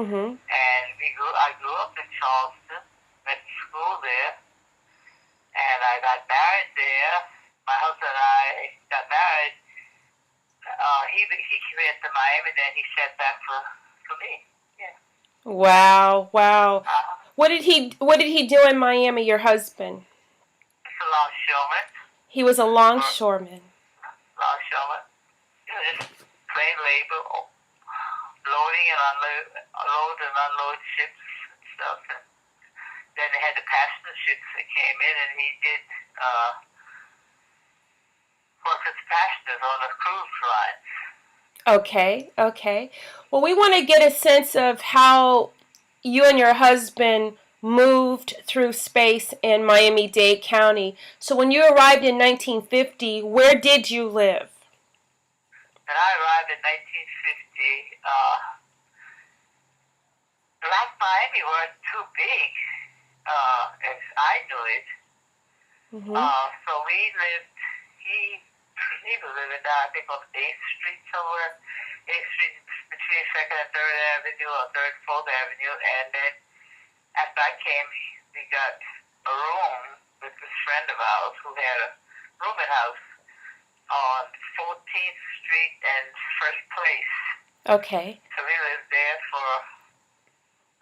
And I grew up in Charleston, went to school there, and I got married there. My husband and I got married. He came to Miami, then he sent back for me. Yeah. Wow, wow. What did he do in Miami, your husband? He's a longshoreman. He was a longshoreman. Longshoreman. Just plain labor, loading and unload ships and stuff. And then they had the passenger ships that came in, and he did work as passengers on the cruise lines. Okay, okay. Well, we want to get a sense of how you and your husband moved through space in Miami-Dade County. So when you arrived in 1950, where did you live? When I arrived in 1950, Black Miami wasn't too big, as I knew it. So we lived, he was living down, I think, on 8th Street somewhere. 8th Street between 2nd and 3rd Avenue, or 3rd and 4th Avenue. And then after I came, we got a room with this friend of ours who had a rooming house on 14th Street and First Place. Okay. So we lived there for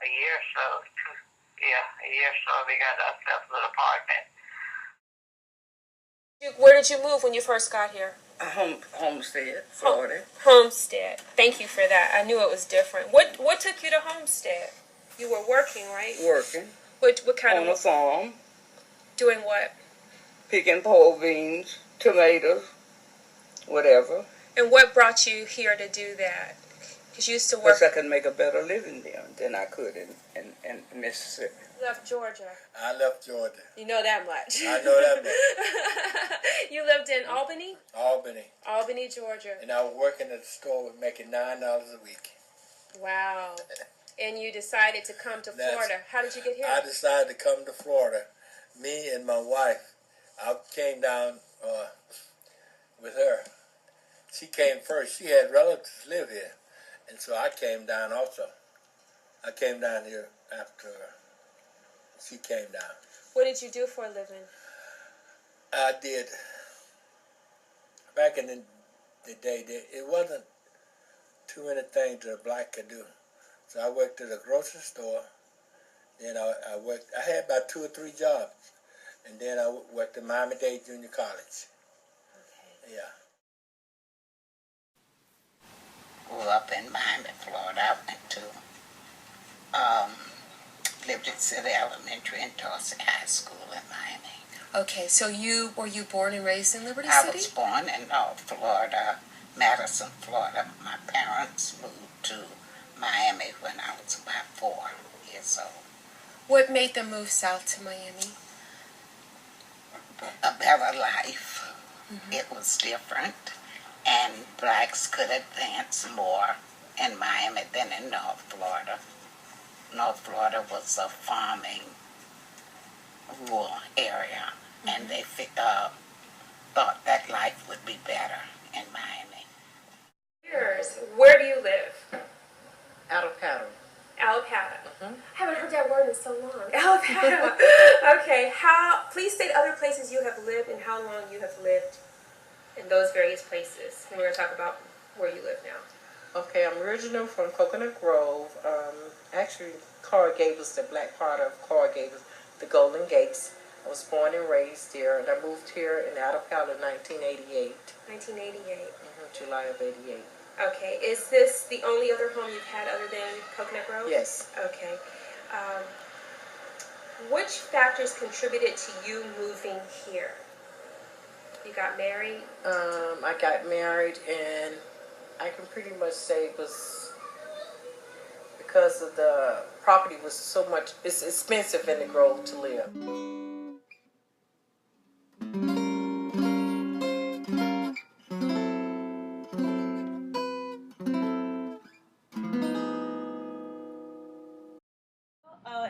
a year or so. A year or so. We got ourselves a little apartment. Where did you move when you first got here? Homestead, Florida. Homestead. Thank you for that. I knew it was different. What took you to Homestead? You were working, right? Working. What kind on a farm. Doing what? Picking pole beans, tomatoes, whatever. And what brought you here to do that? Because you used to work. Because I could make a better living there than I could in Mississippi. You left Georgia. I left Georgia. You know that much. I know that much. You lived in Albany? Albany. Albany, Georgia. And I was working at the store with making $9 a week. Wow. And you decided to come to Florida. How did you get here? I decided to come to Florida. Me and my wife. I came down with her. She came first. She had relatives live here. And so I came down also. I came down here after she came down. What did you do for a living? I did. Back in the day, it wasn't too many things that a black could do. So I worked at a grocery store. Then I had about 2 or 3 jobs. And then I worked at Miami-Dade Junior College. Okay. Yeah. Grew up in Miami, Florida. I went to Liberty City Elementary and Dorsey High School in Miami. Okay, so were you born and raised in Liberty I City? was born in North Florida, Madison, Florida. My parents moved to Miami when I was about 4 years old. What made them move south to Miami? A better life. It was different, and blacks could advance more in Miami than in North Florida. North Florida was a farming rural area, and they thought that life would be better in Miami. Where do you live? Alapata. Alapata. I haven't heard that word in so long. Alapata. Okay. Please state other places you have lived and how long you have lived in those various places. And we're going to talk about where you live now. Okay, I'm original from Coconut Grove. Actually, Coral Gables, the black part of Coral Gables, the Golden Gates. I was born and raised there, and I moved here in Alapata in 1988. 1988. July of 88. Okay. Is this the only other home you've had other than Coconut Grove? Yes. Okay. Which factors contributed to you moving here? You got married? I got married, and I can pretty much say it was because of the property was so much, it's expensive in the Grove to live.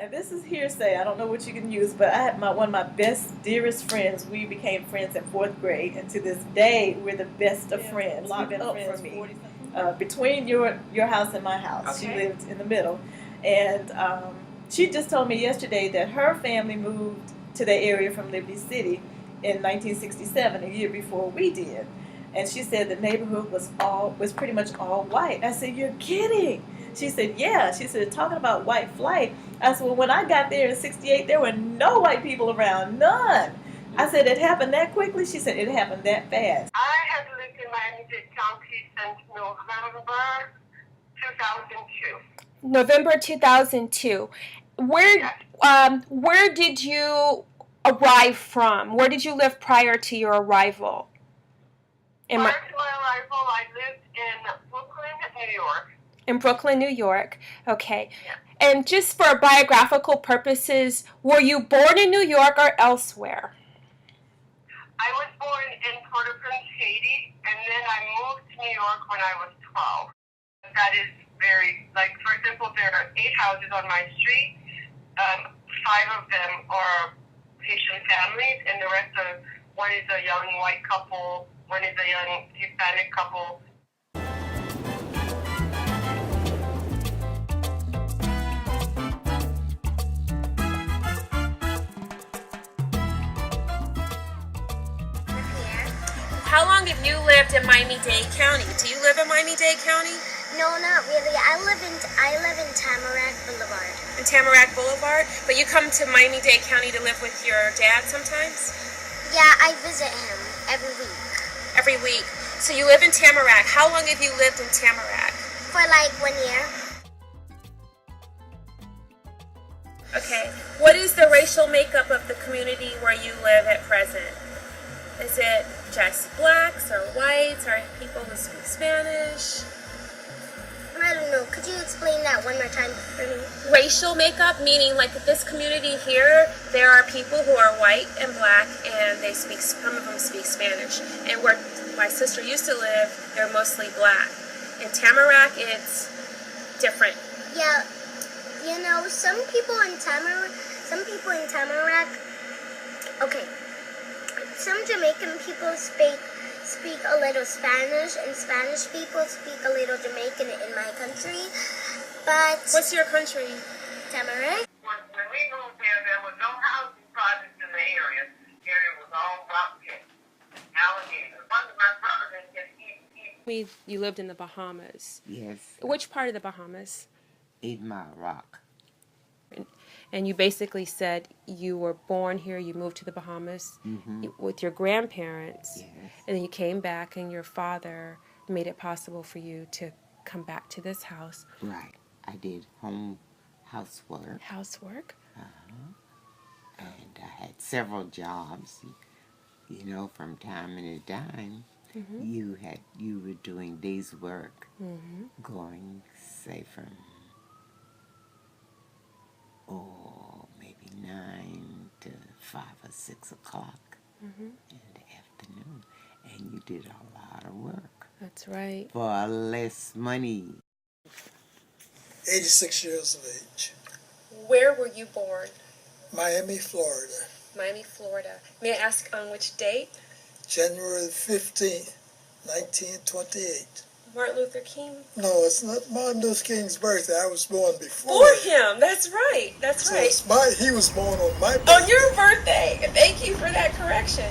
And this is hearsay. I don't know what you can use, but I had one of my best, dearest friends. We became friends in 4th grade, and to this day, we're the best of friends. Locked up for me. between your house and my house. She Okay. lived in the middle, and she just told me yesterday that her family moved to the area from Liberty City in 1967, a year before we did. And she said the neighborhood was pretty much all white. I said, "You're kidding?" She said, "Yeah." She said, "Talking about white flight." I said, "Well, when I got there in '68, there were no white people around, none." I said, "It happened that quickly?" She said, "It happened that fast." I have lived in Miami-Dade County since November 2002. November 2002. Where did you arrive from? Where did you live prior to your arrival? Prior to my arrival, I lived in Brooklyn, New York. In Brooklyn, New York. Okay. Yeah. And just for biographical purposes, were you born in New York or elsewhere? I was born in Port-au-Prince, Haiti, and then I moved to New York when I was 12. That is very, like, for example, there are 8 houses on my street. 5 of them are Haitian families, and the rest are, one is a young white couple, one is a young Hispanic couple. How long have you lived in Miami-Dade County? Do you live in Miami-Dade County? No, not really. I live in Tamarack Boulevard. In Tamarack Boulevard? But you come to Miami-Dade County to live with your dad sometimes? Yeah, I visit him every week. Every week. So you live in Tamarack. How long have you lived in Tamarack? For like 1 year. Okay. What is the racial makeup of the community where you live at present? Is it just blacks or whites or people who speak Spanish? I don't know. Could you explain that one more time for me? Racial makeup, meaning like this community here, there are people who are white and black, and some of them speak Spanish. And where my sister used to live, they're mostly black. In Tamarack, it's different. Yeah, you know, some people in Tamarack, okay, some Jamaican people speak a little Spanish, and Spanish people speak a little Jamaican in my country, but... What's your country? Tamarack? When we moved there was no housing projects in the area. The area was all rock pits, alligators. One of my brothers just You lived in the Bahamas. Yes, Which part of the Bahamas? 8 Mile Rock. And you basically said you were born here, you moved to the Bahamas with your grandparents, Yes. and then you came back and your father made it possible for you to come back to this house. Right. I did housework, Housework? and I had several jobs. You know, from time to time, you were doing days work, going, say, from maybe 9 to 5 or 6 o'clock in the afternoon, and you did a lot of work That's right. for less money. 86 years of age. Where were you born? Miami, Florida. Miami, Florida. May I ask on which date? January 15th, 1928. Martin Luther King? No, it's not Martin Luther King's birthday. I was born before. For him. That's right. That's So right. he was born on my birthday. On your birthday. Thank you for that correction.